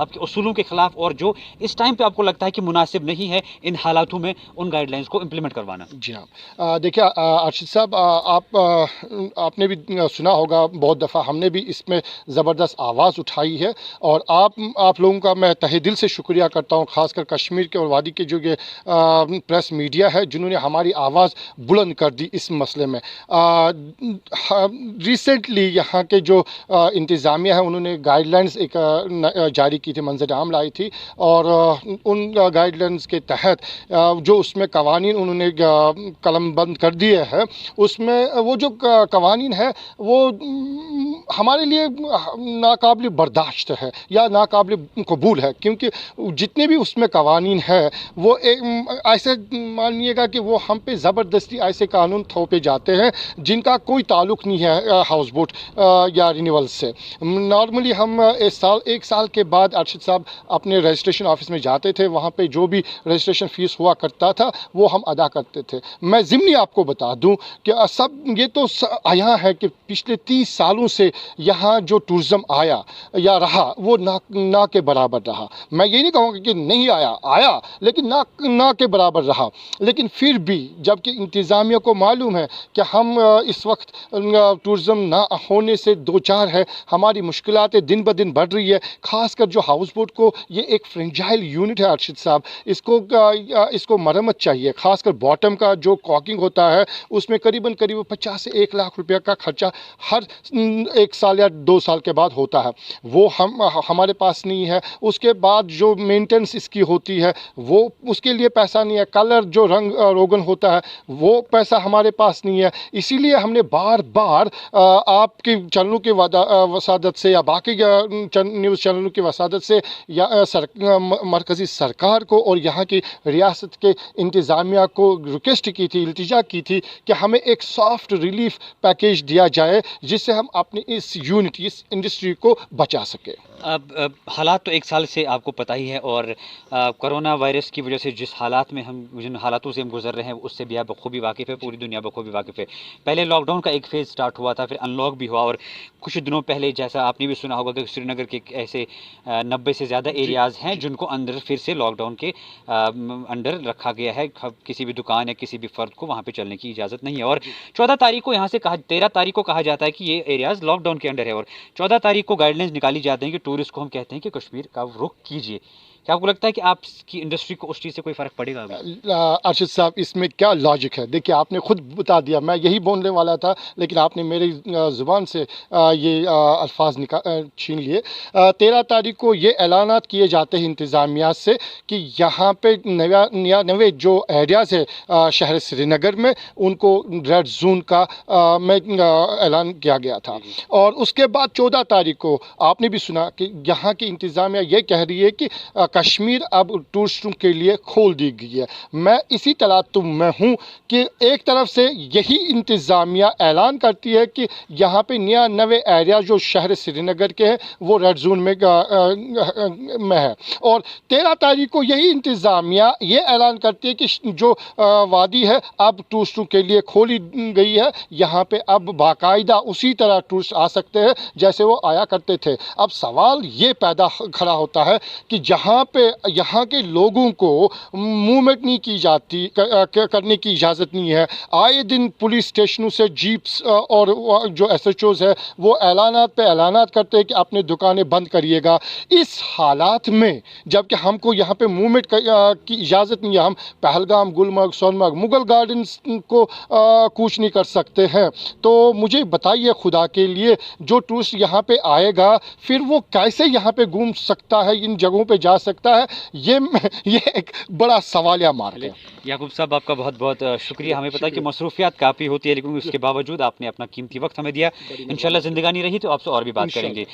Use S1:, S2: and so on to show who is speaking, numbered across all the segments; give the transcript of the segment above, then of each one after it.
S1: آپ کے اصولوں کے خلاف اور جو اس ٹائم پہ آپ کو لگتا ہے کہ مناسب نہیں ہے ان حالاتوں میں ان گائیڈ لائنس کو امپلیمنٹ کروانا؟
S2: جی ہاں، دیکھیے ارشد صاحب، آپ نے بھی سنا ہوگا بہت دفعہ، ہم نے بھی اس میں زبردست آواز اٹھائی ہے، اور آپ لوگوں کا میں تہہ دل سے شکریہ کرتا ہوں، خاص کر کشمیر کے اور وادی کے جو یہ پریس میڈیا ہے جنہوں نے ہماری آواز بلند کر دی اس مسئلے میں۔ ریسنٹلی یہاں کے جو انتظامیہ ہے انہوں نے گائیڈ لائنز ایک جاری کی تھی، منظر عام لائی تھی، اور ان گائیڈ لائنز کے تحت جو اس میں قوانین انہوں نے قلم بند کر دیے ہیں، اس میں وہ جو قوانین ہے وہ ہمارے لیے ناقابل برداشت ہے یا ناقابل قبول ہے، کیونکہ جتنے بھی اس میں قوانین ہے وہ ایسے مانیے گا کہ وہ ہم پہ زبردستی ایسے قانون تھوپے جاتے ہیں جن کا کوئی تعلق نہیں ہے ہاؤس بوٹ یا رینیول سے۔ نارملی ہم ایک سال کے بعد ارشد صاحب اپنے رجسٹریشن آفس میں جاتے تھے، وہاں پہ جو بھی رجسٹریشن فیس ہوا کرتا تھا وہ ہم ادا کرتے تھے۔ میں ضمنی آپ کو بتا دوں کہ یہ تو یہاں ہے کہ پچھلے 30 سالوں سے یہاں جو ٹورزم آیا یا رہا وہ نہ کے برابر رہا۔ میں یہ نہیں کہوں گا کہ نہیں آیا لیکن نہ کے برابر رہا، لیکن پھر بھی جبکہ انتظامیہ کو معلوم ہے کہ ہم اس وقت ٹورزم نہ ہونے سے دوچار ہے، ہماری مشکلات دن بدن بڑھ رہی ہے، خاص کر جو ہاؤس بوٹ کو یہ ایک فرنجائل یونٹ ہے ارشد صاحب، اس کو مرمت چاہیے، خاص کر باٹم کا جو کاکنگ ہوتا ہے اس میں قریب 50 سے 1 لاکھ روپیہ کا خرچہ ہر 1 سال یا 2 سال کے بعد ہوتا ہے، وہ ہمارے پاس نہیں ہے۔ اس کے بعد جو مینٹیننس اس کی ہوتی ہے وہ اس کے لیے پیسہ نہیں ہے، کلر جو رنگ روگن ہوتا ہے وہ پیسہ ہمارے پاس نہیں ہے۔ اسی لیے ہم نے بار بار آپ کے چینلوں کی وسادت سے یا باقی نیوز چینلوں کی وسادت سے یا مرکزی سرکار کو اور یہاں کی ریاست کے انتظامیہ کو ریکویسٹ کی تھی، التجا کی تھی کہ ہمیں ایک سافٹ ریلیف پیکیج دیا جائے جس سے ہم اپنی اس انڈسٹری کو بچا سکیں۔
S1: اب حالات تو 1 سال سے آپ کو پتہ ہی ہے، اور کرونا وائرس کی وجہ سے جن حالاتوں سے ہم گزر رہے ہیں اس سے بھی آپ بخوبی واقف ہے، پوری دنیا بخوبی واقف ہے۔ پہلے لاک ڈاؤن کا ایک فیز سٹارٹ ہوا تھا، پھر ان لاک بھی ہوا، اور کچھ دنوں پہلے جیسا آپ نے بھی سنا ہوگا کہ سری نگر کے ایسے 90 سے زیادہ ایریاز ہیں جن کو اندر پھر سے لاک ڈاؤن کے انڈر رکھا گیا ہے، کسی بھی دکان یا کسی بھی فرد کو وہاں پہ چلنے کی اجازت نہیں ہے، اور 14 تاریخ کو 13 تاریخ کو کہا جاتا ہے کہ یہ ایریاز لاک ڈاؤن کے انڈر ہے، اور 14 تاریخ کو گائیڈ لائنز نکالی جاتے ہیں کہ ٹورسٹ کو ہم کہتے ہیں کہ کشمیر کا رخ کیجیے۔ کیا آپ کو لگتا ہے کہ آپ کی انڈسٹری کو اس چیز سے کوئی فرق پڑے گا ابھی؟
S2: ارشد صاحب، اس میں کیا لاجک ہے؟ دیکھیے آپ نے خود بتا دیا، میں یہی بولنے والا تھا لیکن آپ نے میری زبان سے یہ الفاظ چھین لیے۔ 13 تاریخ کو یہ اعلانات کیے جاتے ہیں انتظامیہ سے کہ یہاں پہ نوے جو ایریاز ہے شہر سری نگر میں ان کو ریڈ زون کا میں اعلان کیا گیا تھا، اور اس کے بعد 14 تاریخ کو آپ نے بھی سنا کہ یہاں کی انتظامیہ یہ کہہ رہی ہے کہ کشمیر اب ٹورسٹوں کے لیے کھول دی گئی ہے۔ میں اسی تلاتم میں ہوں کہ ایک طرف سے یہی انتظامیہ اعلان کرتی ہے کہ یہاں پہ نوے ایریا جو شہر سری نگر کے ہیں وہ ریڈ زون میں ہے، اور 13 تاریخ کو یہی انتظامیہ یہ اعلان کرتی ہے کہ جو وادی ہے اب ٹورسٹوں کے لیے کھولی گئی ہے، یہاں پہ اب باقاعدہ اسی طرح ٹورسٹ آ سکتے ہیں جیسے وہ آیا کرتے تھے۔ اب سوال یہ پیدا کھڑا ہوتا ہے کہ جہاں پہ یہاں کے لوگوں کو موومنٹ نہیں کی جاتی، کرنے کی اجازت نہیں ہے، آئے دن پولیس اسٹیشنوں سے جیپس اور جو ایس ایچ اوز ہے وہ اعلانات پہ اعلانات کرتے ہیں کہ اپنے دکانیں بند کریے گا۔ اس حالات میں جبکہ ہم کو یہاں پہ موومنٹ کی اجازت نہیں ہے، ہم پہلگام، گلمرگ، سونمرگ، مغل گارڈنز کو کوچ نہیں کر سکتے ہیں، تو مجھے بتائیے خدا کے لیے جو ٹورسٹ یہاں پہ آئے گا پھر وہ کیسے یہاں پہ گھوم سکتا ہے، ان جگہوں پہ جا سکتا ہے؟ یہ ایک بڑا سوالیہ مارک ہے۔
S1: یعقوب صاحب آپ کا بہت بہت شکریہ۔ ہمیں پتہ ہے کہ مصروفیات کافی ہوتی ہے لیکن اس کے باوجود آپ نے اپنا قیمتی وقت ہمیں دیا۔ انشاءاللہ زندگانی رہی تو آپ سے اور بھی بات کریں گے۔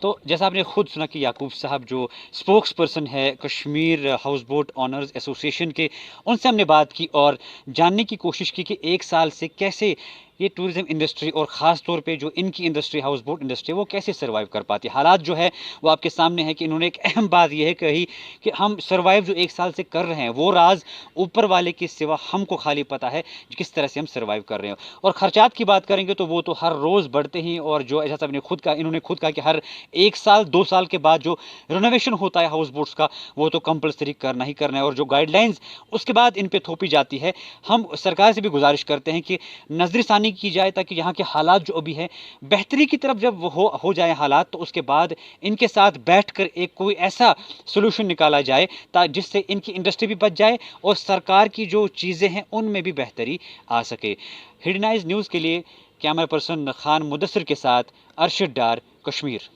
S1: تو جیسا آپ نے خود سنا کہ یعقوب صاحب جو اسپوکس پرسن ہے کشمیر ہاؤس بوٹ آنرز ایسوسی ایشن کے، ان سے ہم نے بات کی اور جاننے کی کوشش کی کہ 1 سال سے کیسے یہ ٹورزم انڈسٹری اور خاص طور پہ جو ان کی انڈسٹری ہاؤس بوٹ انڈسٹری وہ کیسے سروائیو کر پاتی ہے. حالات جو ہے وہ آپ کے سامنے ہے کہ انہوں نے ایک اہم بات یہ ہے کہی کہ ہم سروائیو جو 1 سال سے کر رہے ہیں وہ راز اوپر والے کے سوا ہم کو خالی پتہ ہے کس طرح سے ہم سروائیو کر رہے ہیں. اور خرچات کی بات کریں گے تو وہ تو ہر روز بڑھتے ہیں، اور جو ایسا صاحب نے انہوں نے خود کہا کہ ہر 1 سال 2 سال کے بعد جو رینوویشن ہوتا ہے ہاؤس بوٹس کا وہ تو کمپلسری کرنا ہی کرنا ہے، اور جو گائیڈ لائنز اس کے بعد ان پہ تھوپی جاتی ہے. ہم سرکار سے بھی گزارش کرتے ہیں کہ نظر ثانی کی جائے تاکہ یہاں کے حالات جو ابھی ہیں بہتری کی طرف جب وہ ہو جائیں حالات، تو اس کے بعد ان کے ساتھ بیٹھ کر ایک کوئی ایسا سولوشن نکالا جائے جس سے ان کی انڈسٹری بھی بچ جائے اور سرکار کی جو چیزیں ہیں ان میں بھی بہتری آ سکے. ہڈن آئیز نیوز کے لیے کیمرہ پرسن خان مدثر کے ساتھ ارشد ڈار، کشمیر.